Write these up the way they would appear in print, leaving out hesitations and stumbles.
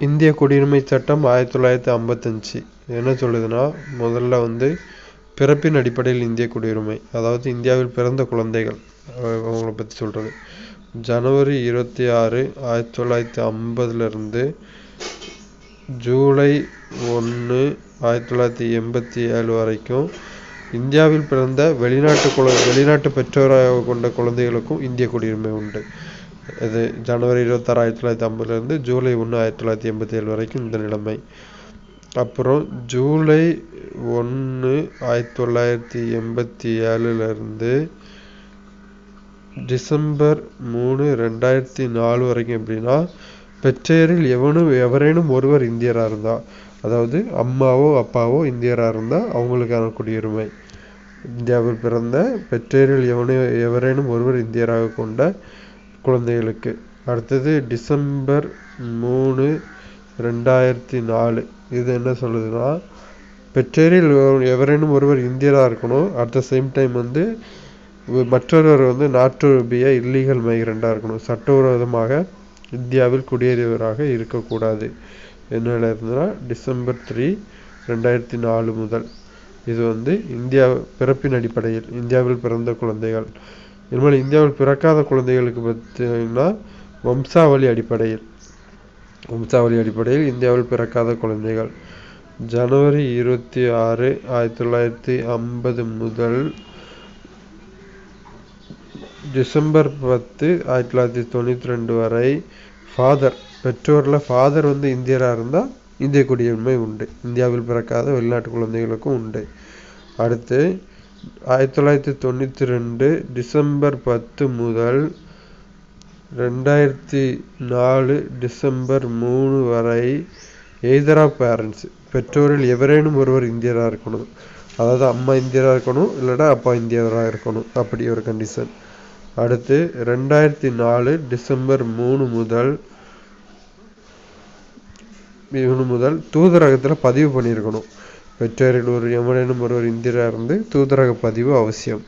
இந்திய குடியுரிமை சட்டம் 1955 என்ன சொல்லுதுன்னா, முதல்ல பிறப்பின் அடிப்படையில் இந்திய குடியுரிமை, அதாவது இந்தியாவில் பிறந்த குழந்தைகள் அவங்கள பற்றி சொல்கிறது. ஜனவரி 26, 1950 ஜூலை 1, 1987 வரைக்கும் இந்தியாவில் பிறந்த வெளிநாட்டு பெற்றோராக கொண்ட குழந்தைகளுக்கும் இந்திய குடியுரிமை உண்டு. இது ஜனவரி 26, 1950 ஜூலை 1, 1987 வரைக்கும் இந்த நிலைமை. அப்புறம் ஜூலை 1, 1987 டிசம்பர் 3, 2004 வரைக்கும் எப்படின்னா, பெற்றோரில் எவரேனும் ஒருவர் இந்தியராக இருந்தால், அதாவது அம்மாவோ அப்பாவோ இந்தியராக இருந்தால் அவங்களுக்கான குடியுரிமை. இந்தியாவில் பிறந்த பெற்றோரில் எவரேனும் ஒருவர் இந்தியராக கொண்ட குழந்தைகளுக்கு. அடுத்தது டிசம்பர் 3, 2004 இது என்ன சொல்லுதுன்னா, பெற்றோரில் எவரேனும் ஒருவர் இந்தியராக இருக்கணும். அட் த சேம் டைம் மற்றொருவர் not to be a illegal மைக்ரண்டாக இருக்கணும். சட்டவிரோதமாக இந்தியாவில் குடியேறியவராக இருக்கக்கூடாது. என்னென்ன இருந்ததுன்னா டிசம்பர் 3, 2004 முதல். இது இந்தியா பிறப்பின் அடிப்படையில் இந்தியாவில் பிறந்த குழந்தைகள். இனிமேல் இந்தியாவில் பிறக்காத குழந்தைகளுக்கு பார்த்தீங்கன்னா வம்சாவளி அடிப்படையில் இந்தியாவில் பிறக்காத குழந்தைகள் ஜனவரி 26, 1950 முதல் டிசம்பர் 10, 1992 வரை பெற்றோரில் ஃபாதர் இந்தியராக இருந்தால் இந்திய குடியுரிமை உண்டு. இந்தியாவில் பிறக்காத வெளிநாட்டு குழந்தைகளுக்கும் உண்டு. அடுத்து 1992 டிசம்பர் 10 முதல் 2004 டிசம்பர் 3 வரை எய்தர் ஆஃப் பேரண்ட்ஸ், பெற்றோரில் எவரேனும் ஒருவர் இந்தியராக இருக்கணும். அதாவது அம்மா இந்தியராக இருக்கணும், இல்லைனா அப்பா இந்தியராக இருக்கணும், அப்படி ஒரு கண்டிஷன். அடுத்து 2004 டிசம்பர் 3 முதல் தூதரகத்தில் பதிவு பண்ணியிருக்கணும். பெற்றோரில் எவரேனும் ஒருவர் இந்தியராக இருந்து தூதரக பதிவு அவசியம்.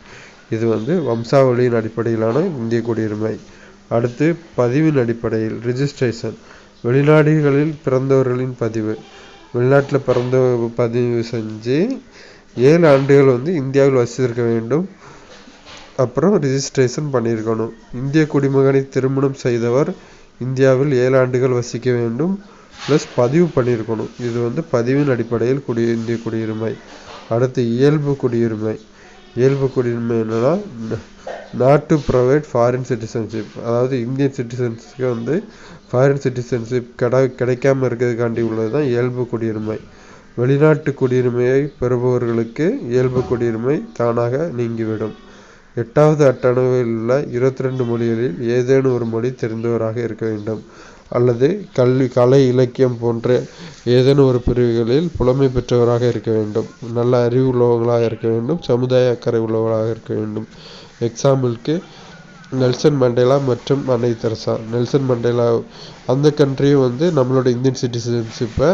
இது வம்சாவளியின் அடிப்படையிலான இந்திய குடியுரிமை. அடுத்து பதிவின் அடிப்படையில் ரிஜிஸ்ட்ரேஷன், வெளிநாடுகளில் பிறந்தவர்களின் பதிவு. வெளிநாட்டில் பிறந்த பதிவு செஞ்சு 7 ஆண்டுகள் இந்தியாவில் வசித்திருக்க வேண்டும். அப்புறம் ரிஜிஸ்ட்ரேஷன் பண்ணியிருக்கணும். இந்திய குடிமகனை திருமணம் செய்தவர் இந்தியாவில் 7 ஆண்டுகள் வசிக்க வேண்டும், ப்ளஸ் பதிவு பண்ணியிருக்கணும். இது பதிவின் அடிப்படையில் இந்திய குடியுரிமை. அடுத்து இயல்பு குடியுரிமை என்னன்னா, not to provide foreign citizenship, அதாவது இந்தியன் சிட்டிசன்ஸுக்கு ஃபாரின் சிட்டிசன்ஷிப் கிடைக்காம இருக்கிறதுக்காண்டி உள்ளதுதான் இயல்பு குடியுரிமை. வெளிநாட்டு குடியுரிமையை பெறுபவர்களுக்கு இயல்பு குடியுரிமை தானாக நீங்கிவிடும். 8வது அட்டவணையில் உள்ள 22 மொழிகளில் ஏதேனும் ஒரு மொழி தெரிந்தவராக இருக்க வேண்டும், அல்லது கலை, இலக்கியம் போன்ற ஏதேனும் ஒரு பிரிவுகளில் புலமை பெற்றவராக இருக்க வேண்டும், நல்ல அறிவு உள்ளவர்களாக இருக்க வேண்டும், சமுதாய அக்கறை உள்ளவர்களாக இருக்க வேண்டும். எக்ஸாம்பிளுக்கு நெல்சன் மண்டேலா மற்றும் அன்னை தெரசா. நெல்சன் மண்டேலா அந்த கண்ட்ரியும் நம்மளோட இந்தியன் சிட்டிசன்ஷிப்பை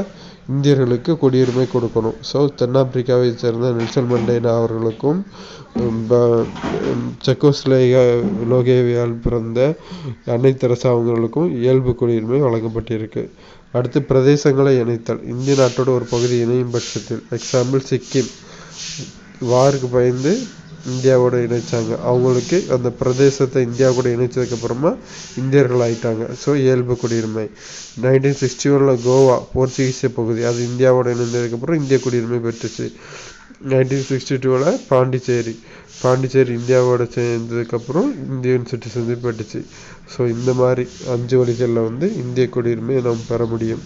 இந்தியர்களுக்கு குடியுரிமை கொடுக்கணும். ஸோ தென்னாப்பிரிக்காவை சேர்ந்த நெல்சன் மண்டேலா அவர்களுக்கும் செக்கோஸ்லோவேகியாவில் பிறந்த அன்னை தெரசா அவங்களுக்கும் இயல்பு குடியுரிமை வழங்கப்பட்டிருக்கு. அடுத்து பிரதேசங்களை இணைத்தல். இந்திய நாட்டோட ஒரு பகுதி இணையும் பட்சத்தில், எக்ஸாம்பிள் சிக்கிம் வாருக்கு பயந்து இந்தியாவோட இணைச்சாங்க. அவங்களுக்கு அந்த பிரதேசத்தை இந்தியா கூட இணைச்சதுக்கு அப்புறமா இந்தியர்கள் ஆயிட்டாங்க. ஸோ இயல்பு குடியுரிமை. 1961 கோவா போர்ச்சுகீசிய பகுதி, அது இந்தியாவோட இணைந்ததுக்கப்புறம் இந்திய குடியுரிமை பெற்றுச்சு. 1962 பாண்டிச்சேரி இந்தியாவோட சேர்ந்ததுக்கப்புறம் இந்தியன் சிட்டிசன்ஷிப் பெற்றுச்சு. ஸோ இந்த மாதிரி 5 வழிகளில் இந்திய குடியுரிமையை நாம் பெற முடியும்.